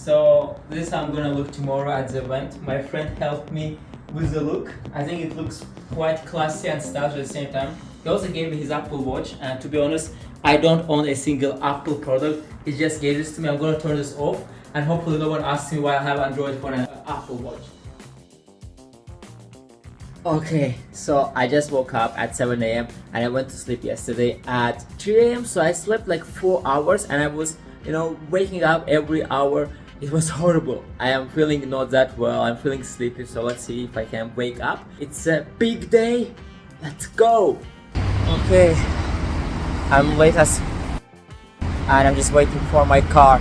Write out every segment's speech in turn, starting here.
So this is how I'm gonna look tomorrow at the event. My friend helped me with the look. I think it looks quite classy and stylish at the same time. He also gave me his Apple Watch, and to be honest, I don't own a single Apple product. He just gave this to me. I'm gonna turn this off, and hopefully no one asks me why I have Android phone and Apple Watch. Okay, so I just woke up at 7 a.m. and I went to sleep yesterday at 3 a.m. So I slept like 4 hours, and I was, waking up every hour. It was horrible. I am feeling not that well. I'm feeling sleepy. So let's see if I can wake up. It's a big day. Let's go. Okay, I'm late and I'm just waiting for my car.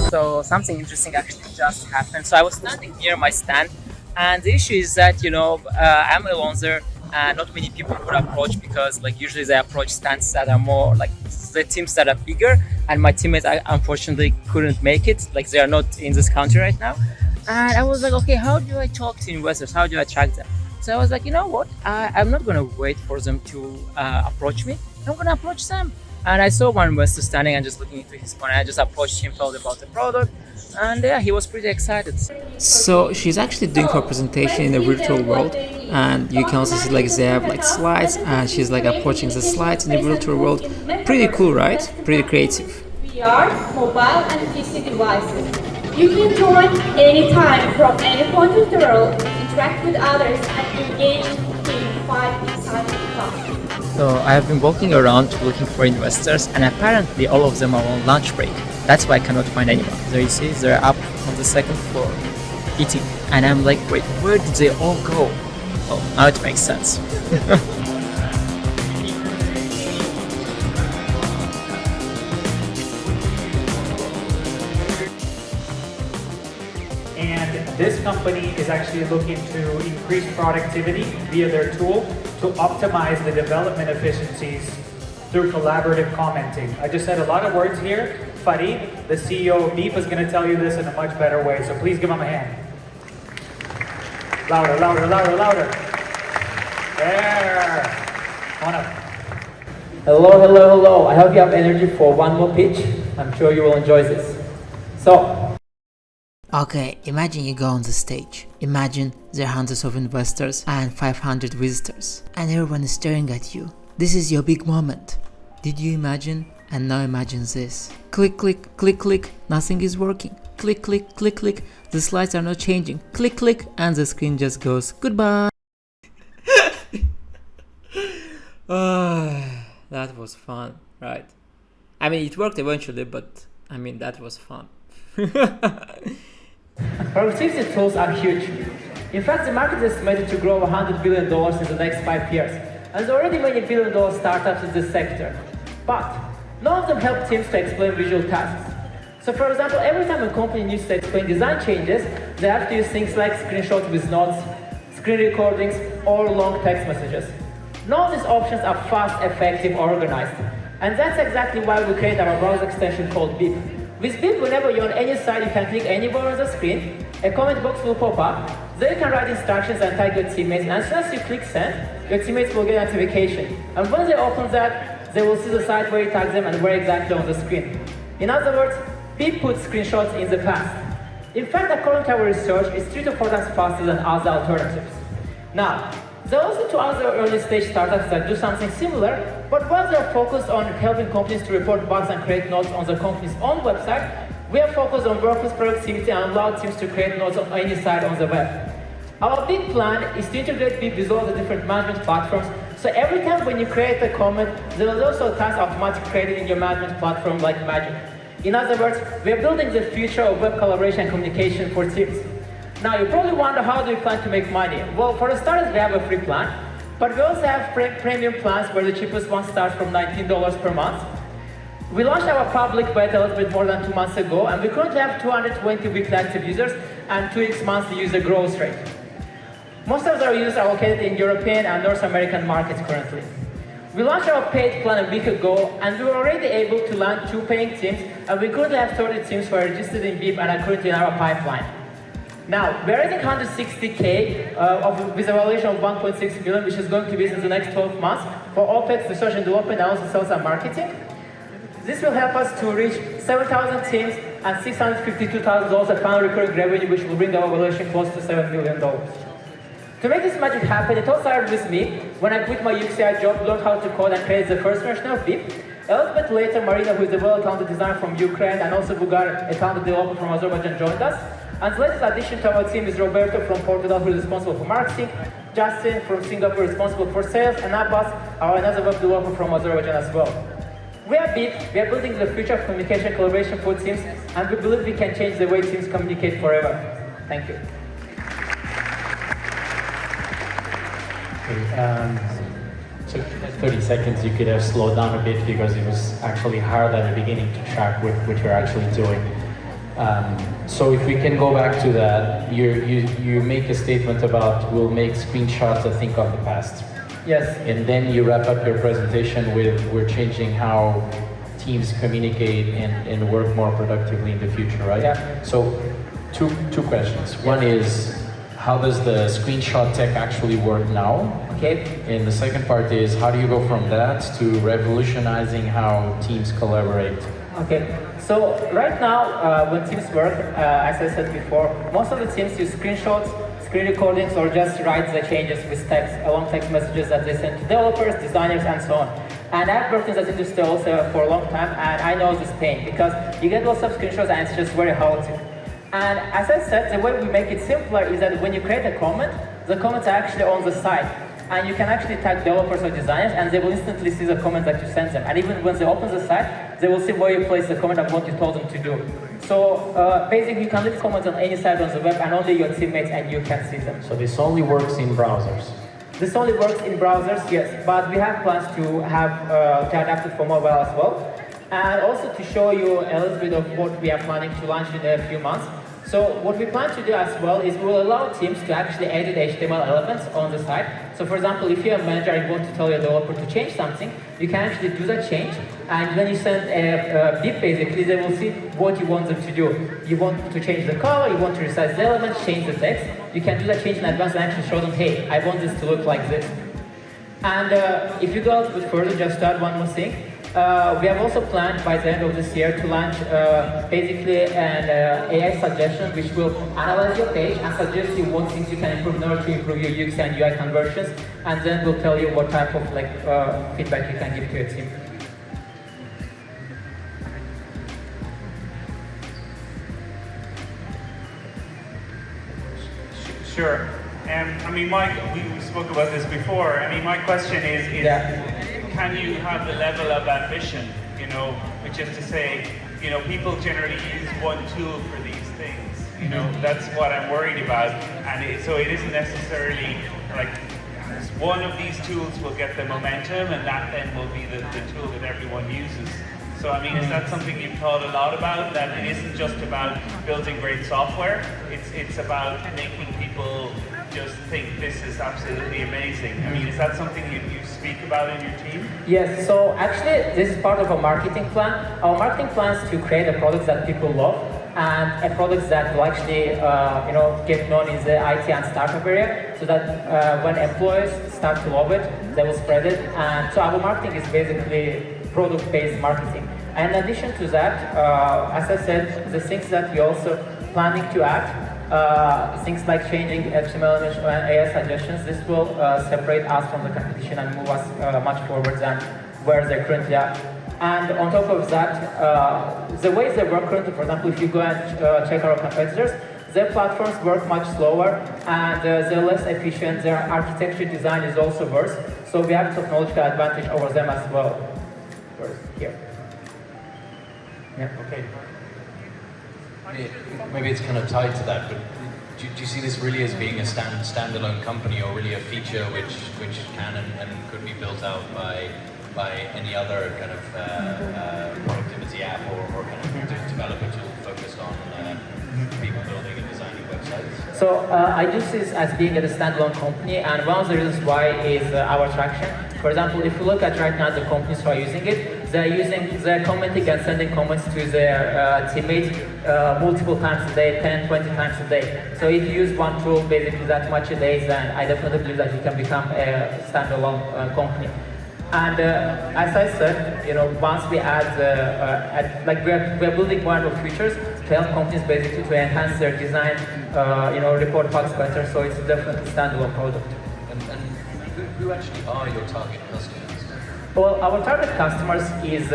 So something interesting actually just happened. So I was standing near my stand, and the issue is that I'm alone there, and not many people would approach because usually they approach stands that are more like the teams that are bigger, and my teammates I unfortunately couldn't make it. They are not in this country right now, and I was like, okay, how do I talk to investors? How do I attract them? So I was like, you know what? I'm not gonna wait for them to approach me. I'm gonna approach them. And I saw one investor standing and just looking into his phone. I just approached him, told about the product, and yeah, he was pretty excited. So she's actually doing her presentation in the virtual world, and you can also see they have slides, and she's approaching the slides in the virtual world. Pretty cool, right? Pretty creative. VR, mobile, and PC devices. You can join anytime from any point of the world, interact with others, and engage in 5 exciting classes. So I have been walking around looking for investors, and apparently all of them are on lunch break. That's why I cannot find anyone. There you see, they're up on the second floor eating, and I'm like, wait, where did they all go? Oh, now it makes sense. And this company is actually looking to increase productivity via their tool to optimize the development efficiencies through collaborative commenting. I just said a lot of words here. Farid, the CEO of Beep, is going to tell you this in a much better way, so please give him a hand. Louder, louder, louder, louder. There. One up. Hello, hello, hello. I hope you have energy for one more pitch. I'm sure you will enjoy this. Okay, imagine you go on the stage. Imagine there are hundreds of investors and 500 visitors, and everyone is staring at you. This is your big moment. Did you imagine? And now imagine this. Click, click, click, click. Nothing is working. Click, click, click, click. The slides are not changing. Click, click, and the screen just goes goodbye. That was fun, right? I mean, it worked eventually, but that was fun. Productivity tools are huge. In fact, the market is estimated to grow $100 billion in the next 5 years, and there are already many billion-dollar startups in this sector. But none of them help teams to explain visual tasks. So for example, every time a company needs to explain design changes, they have to use things like screenshots with notes, screen recordings, or long text messages. None of these options are fast, effective, or organized. And that's exactly why we create our browser extension called Beep. With Beep, whenever you're on any site, you can click anywhere on the screen, a comment box will pop up, there you can write instructions and tag your teammates, and as soon as you click send, your teammates will get a notification. And when they open that, they will see the site where you tag them and where exactly on the screen. In other words, Beep puts screenshots in the past. In fact, according to our research, it's 3 to 4 times faster than other alternatives. Now, there are also 2 other early stage startups that do something similar, but while they are focused on helping companies to report bugs and create notes on the company's own website, we are focused on workforce productivity and allow teams to create notes on any site on the web. Our big plan is to integrate Beep with all the different management platforms, so every time when you create a comment, there is also a task automatically created in your management platform like magic. In other words, we are building the future of web collaboration and communication for teams. Now, you probably wonder, how do we plan to make money? Well, for the starters, we have a free plan, but we also have premium plans where the cheapest one starts from $19 per month. We launched our public beta a little bit more than 2 months ago, and we currently have 220 weekly active users and 2x monthly user growth rate. Most of our users are located in European and North American markets currently. We launched our paid plan a week ago, and we were already able to land 2 paying teams, and we currently have 30 teams who are registered in VIP and are currently in our pipeline. Now, we're raising 160K with a valuation of 1.6 million, which is going to be in the next 12 months for OPEX, research and development, and also sales and marketing. This will help us to reach 7,000 teams and $652,000 of final recurring revenue, which will bring our valuation close to $7 million. To make this magic happen, it all started with me when I quit my UXI job, learned how to code, and created the first version of VIP. A little bit later, Marina, who is a well-talented designer from Ukraine, and also Bugar, a talented developer from Azerbaijan, joined us. And the latest addition to our team is Roberto from Portugal, who is responsible for marketing, Justin from Singapore, responsible for sales, and Abbas, another web developer from Azerbaijan as well. We are BIP, we are building the future of communication collaboration for teams, and we believe we can change the way teams communicate forever. Thank you. So 30 seconds, you could have slowed down a bit because it was actually hard at the beginning to track what you're actually doing. So if we can go back to that, you make a statement about we'll make screenshots, I think, of the past. Yes. And then you wrap up your presentation with we're changing how teams communicate and work more productively in the future, right? Yeah. So two questions. Yes. One is, how does the screenshot tech actually work now? Okay. And the second part is, how do you go from that to revolutionizing how teams collaborate? Okay, so right now, when teams work, as I said before, most of the teams use screenshots, screen recordings, or just write the changes with text, along text messages that they send to developers, designers, and so on. And I've worked in that industry also for a long time, and I know this pain, because you get lots of screenshots and it's just very chaotic. And as I said, the way we make it simpler is that when you create a comment, the comments are actually on the site. And you can actually tag developers or designers, and they will instantly see the comment that you sent them. And even when they open the site, they will see where you place the comment and what you told them to do. So basically, you can leave comments on any site on the web, and only your teammates and you can see them. So this only works in browsers? This only works in browsers, yes. But we have plans to have to adapt it for mobile as well. And also to show you a little bit of what we are planning to launch in a few months. So what we plan to do as well is we will allow teams to actually edit HTML elements on the site. So for example, if you're a manager and you want to tell your developer to change something, you can actually do that change. And when you send a BIP, basically, they will see what you want them to do. You want to change the color, you want to resize the elements, change the text. You can do that change in advance and actually show them, hey, I want this to look like this. And if you go a little bit further, just to add one more thing, we have also planned by the end of this year to launch basically an AI suggestion which will analyze your page and suggest you what things you can improve in order to improve your UX and UI conversions, and then will tell you what type of feedback you can give to your team. Sure. I mean, we spoke about this before. I mean, my question is can you have the level of ambition, you know, which is to say, you know, people generally use one tool for these things, you know, that's what I'm worried about. And so it isn't necessarily like one of these tools will get the momentum and that then will be the tool that everyone uses. So I mean, is that something you've thought a lot about, that it isn't just about building great software, it's about making people just think this is absolutely amazing? I mean, is that something you speak about in your team? Yes, so actually this is part of our marketing plan. Our marketing plan is to create a product that people love and a product that will actually get known in the IT and startup area, so that when employers start to love it, they will spread it. And so our marketing is basically product-based marketing. And in addition to that, as I said, the things that we're also planning to add, things like changing HTML and AI suggestions, this will separate us from the competition and move us much forward than where they currently are. And on top of that, the ways they work currently, for example, if you go and check our competitors, their platforms work much slower and they're less efficient, their architecture design is also worse, so we have technological advantage over them as well. Here. Yeah. Okay. Maybe it's kind of tied to that, but do you see this really as being a standalone company, or really a feature which can and could be built out by any other kind of productivity app or kind of developer tool focused on people building and designing websites? So I do see this as being a standalone company, and one of the reasons why is our traction. For example, if you look at right now the companies who are using it, they're commenting and sending comments to their teammates multiple times a day, 10, 20 times a day. So if you use one tool basically that much a day, then I definitely believe that you can become a standalone company. And as I said, once we like we're building more and more features to help companies basically to enhance their design, report bugs better. So it's definitely a standalone product. And who actually are your target customers? Well, our target customers is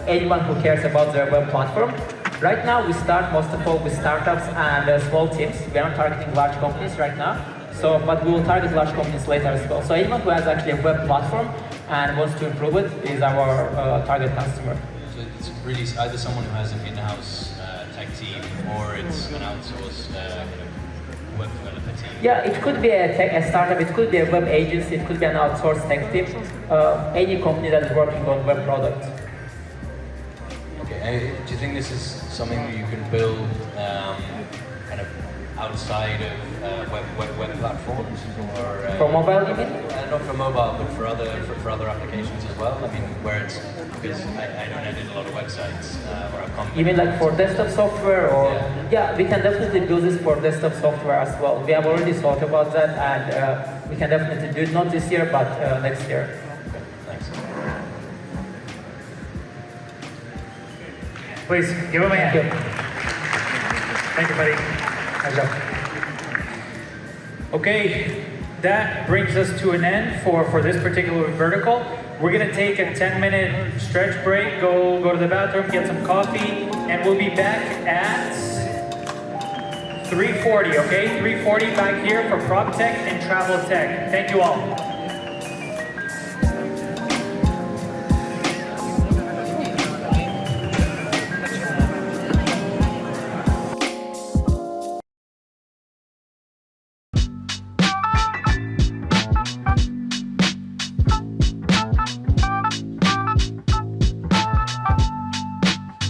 anyone who cares about their web platform. Right now, we start most of all with startups and small teams. We aren't targeting large companies right now, but we will target large companies later as well. So anyone who has actually a web platform and wants to improve it is our target customer. So it's really either someone who has an in-house tech team, or it's an outsourced web developer team. Yeah, it could be a startup, it could be a web agency, it could be an outsourced tech team, any company that is working on web products. Okay, do you think this is something that you can build kind of outside of web platforms, or For mobile, you mean? not for mobile, but for other applications as well? I mean, where it's, because I don't edit a lot of websites or have content. You mean like for desktop software, or? Yeah, we can definitely build this for desktop software as well. We have already thought about that, and we can definitely do it, not this year, but next year. Okay, thanks. Please, give him a hand. Thank you. Thank you, buddy. Nice job. Okay, that brings us to an end for this particular vertical. We're gonna take a 10-minute stretch break, go to the bathroom, get some coffee, and we'll be back at 3:40, okay? 3:40 back here for Prop Tech and Travel Tech. Thank you all.